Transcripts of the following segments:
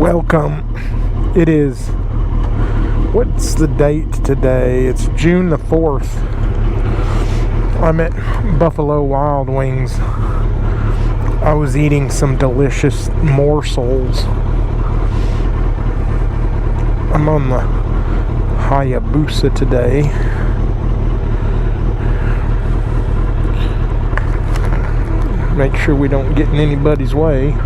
Welcome. It is, what's the date today? It's June the 4th. I'm at Buffalo Wild Wings. I was eating some delicious morsels. I'm on the Hayabusa today. Make sure we don't get in anybody's way.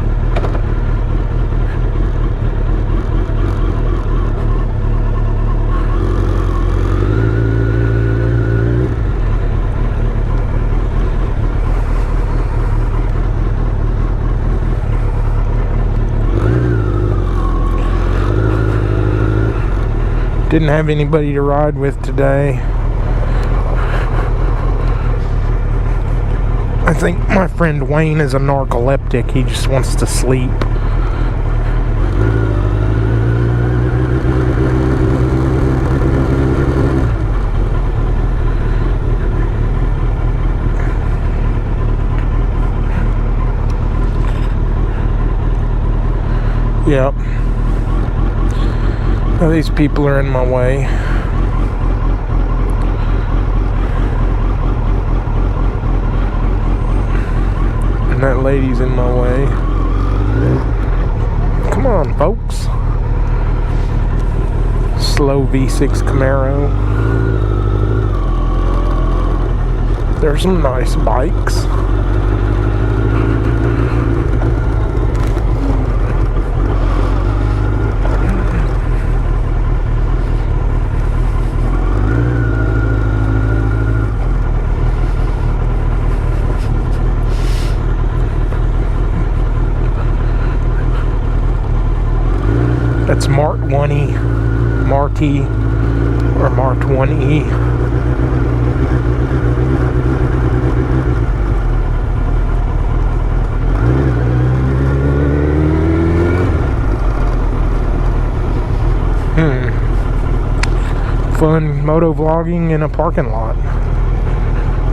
Didn't have anybody to ride with today. I think my friend Wayne is a narcoleptic. He just wants to sleep. Yep. Well, these people are in my way. And that lady's in my way. Come on, folks. Slow V6 Camaro. There's some nice bikes. That's Mart 1E, Marty, or Mart 1E. Fun motovlogging in a parking lot.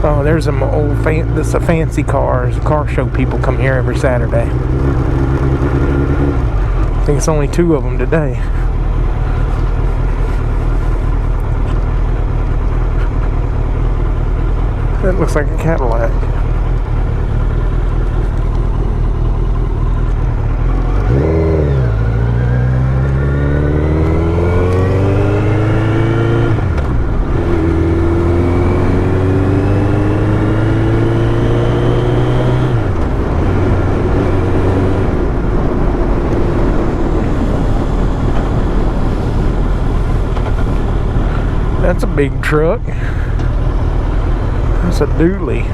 Oh, there's an old this is a fancy car. There's a car show. People come here every Saturday. I think it's only 2 of them today. That looks like a Cadillac. That's a big truck. That's a dually.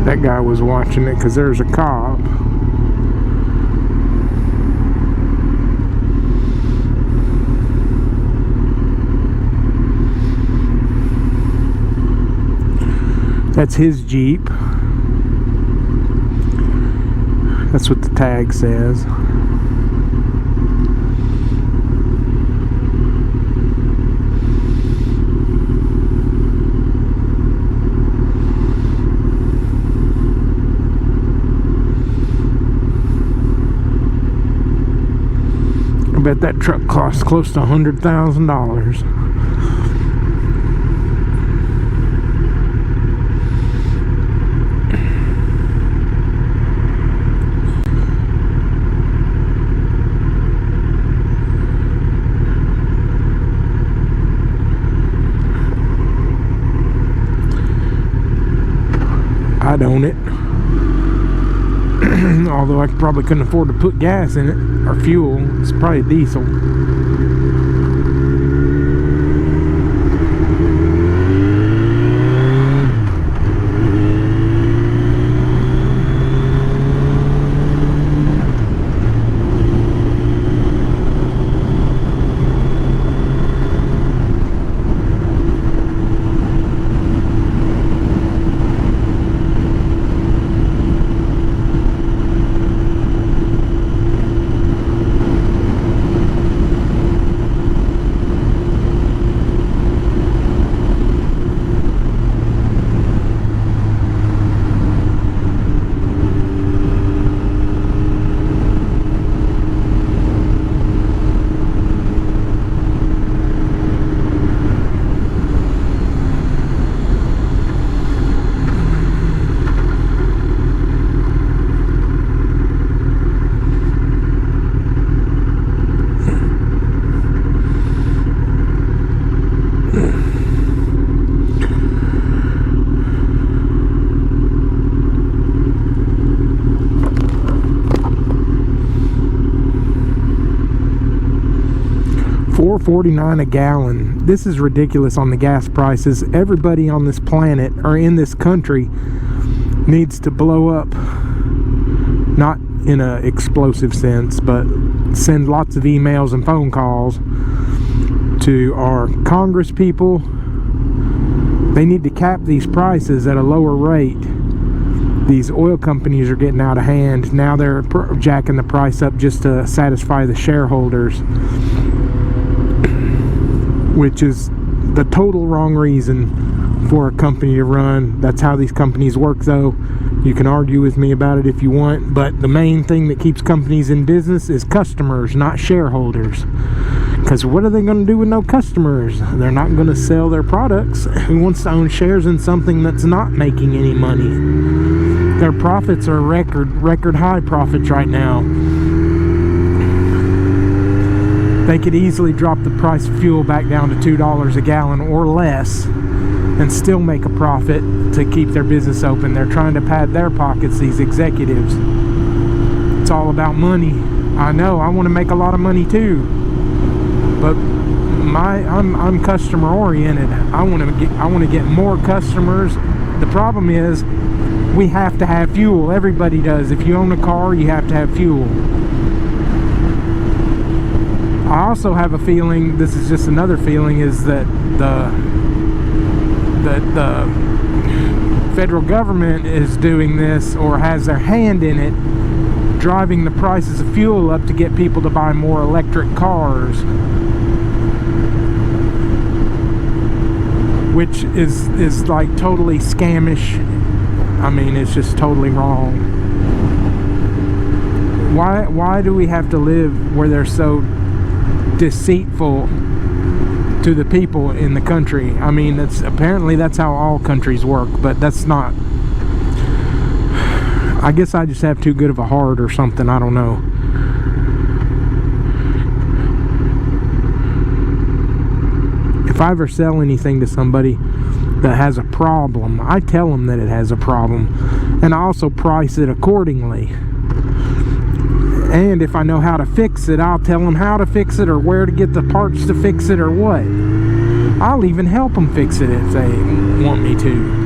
That guy was watching it because there's a cop. That's his Jeep. That's what the tag says. I bet that truck costs close to $100,000. I'd own it. Although I probably couldn't afford to put gas in it or fuel. It's probably diesel. $4.49 a gallon. This is ridiculous on the gas prices. Everybody on this planet or in this country needs to blow up, not in a explosive sense, but send lots of emails and phone calls to our Congress people. They need to cap these prices at a lower rate. These oil companies are getting out of hand. Now they're jacking the price up just to satisfy the shareholders, which is the total wrong reason for a company to run. That's how these companies work, though. You can argue with me about it if you want, but the main thing that keeps companies in business is customers, not shareholders. Because what are they going to do with no customers? They're not going to sell their products. Who wants to own shares in something that's not making any money? Their profits are record high profits right now. They could easily drop the price of fuel back down to $2 a gallon or less and still make a profit to keep their business open. They're trying to pad their pockets, these executives. It's all about money. I know, I want to make a lot of money too, but I'm customer oriented. I want to get more customers. The problem is we have to have fuel. Everybody does. If you own a car, you have to have fuel. I also have a feeling, this is just another feeling, is that the federal government is doing this, or has their hand in it, driving the prices of fuel up to get people to buy more electric cars, which is like totally scamish. I mean, it's just totally wrong. Why do we have to live where they're so deceitful to the people in the country? I mean, apparently that's how all countries work, but that's not. I guess I just have too good of a heart or something. I don't know. If I ever sell anything to somebody that has a problem, I tell them that it has a problem, and I also price it accordingly. And if I know how to fix it, I'll tell them how to fix it, or where to get the parts to fix it, or what. I'll even help them fix it if they want me to.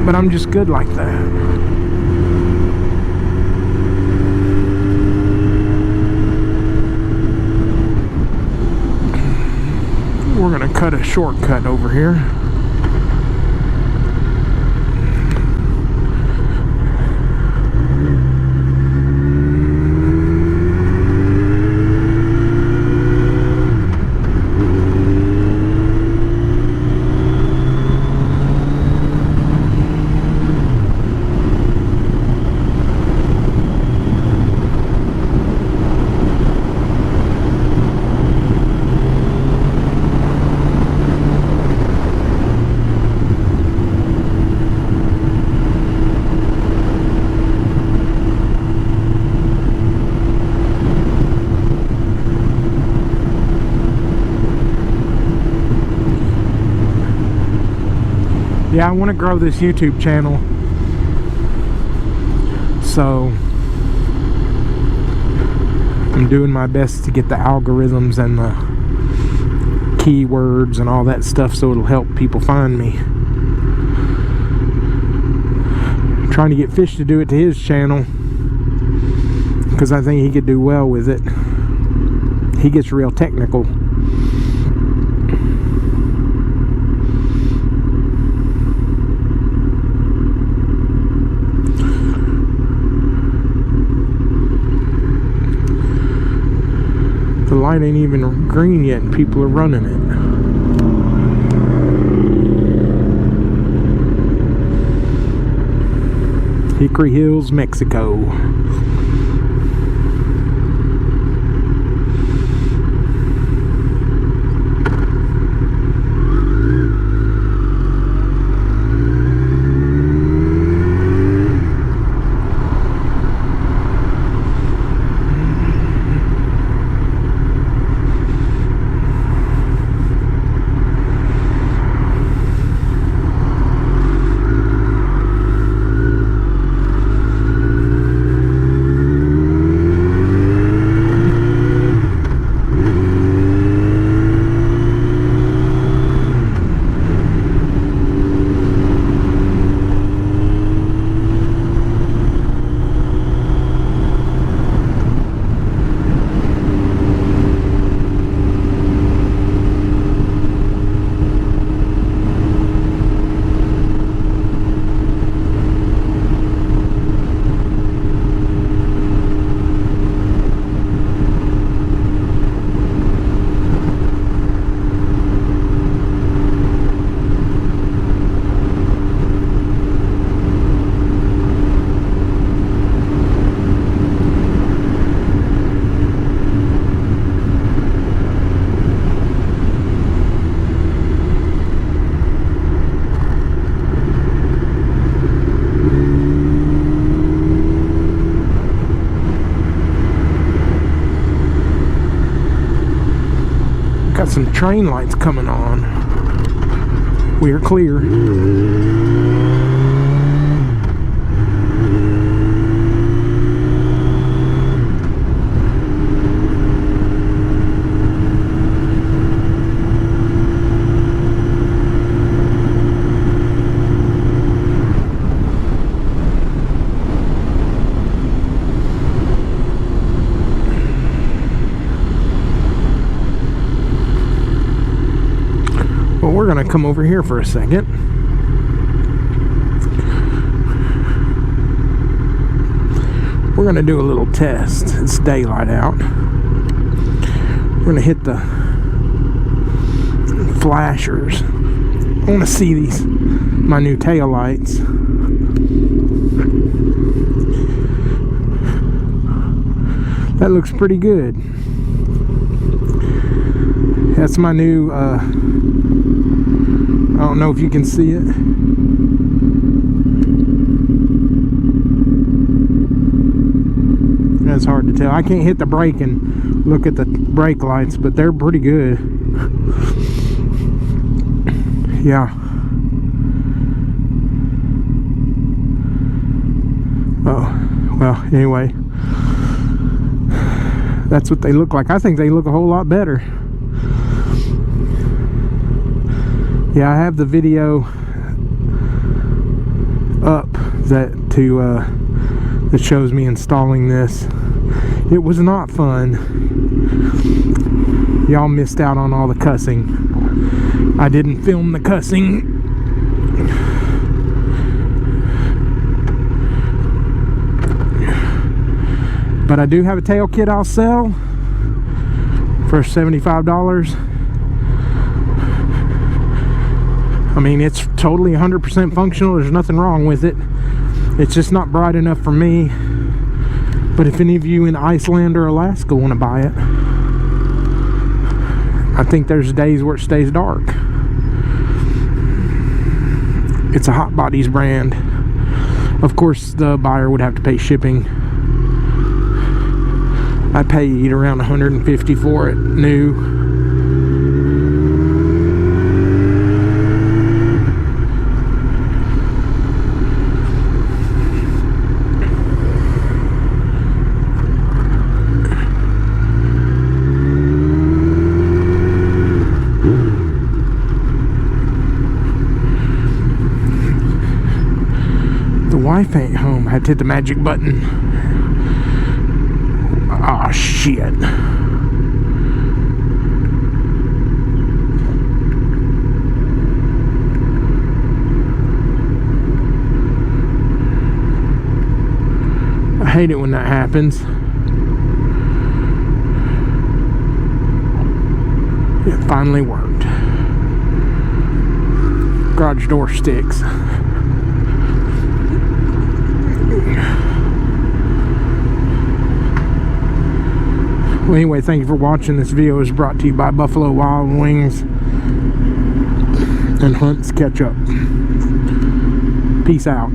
But I'm just good like that. We're gonna cut a shortcut over here. Yeah, I want to grow this YouTube channel, so I'm doing my best to get the algorithms and the keywords and all that stuff so it'll help people find me. I'm trying to get Fish to do it to his channel because I think he could do well with it. He gets real technical. The light ain't even green yet and people are running it. Hickory Hills, Mexico. Got some train lights coming on. We're clear. We're gonna come over here for a second. We're gonna do a little test. It's daylight out. We're gonna hit the flashers. I want to see these, my new tail lights. That looks pretty good. That's my new I don't know if you can see it. That's hard to tell. I can't hit the brake and look at the brake lights, but they're pretty good. Yeah. Oh, well, anyway. That's what they look like. I think they look a whole lot better. Yeah, I have the video up that shows me installing this. It was not fun. Y'all missed out on all the cussing. I didn't film the cussing. But I do have a tail kit I'll sell for $75. I mean, it's totally 100% functional. There's nothing wrong with it. It's just not bright enough for me. But if any of you in Iceland or Alaska want to buy it, I think there's days where it stays dark. It's a Hot Bodies brand. Of course, the buyer would have to pay shipping. I paid around $150 for it new. Wife ain't home. I had to hit the magic button. Ah, shit. I hate it when that happens. It finally worked. Garage door sticks. Well, anyway, thank you for watching. This video is brought to you by Buffalo Wild Wings and Hunt's Ketchup. Peace out.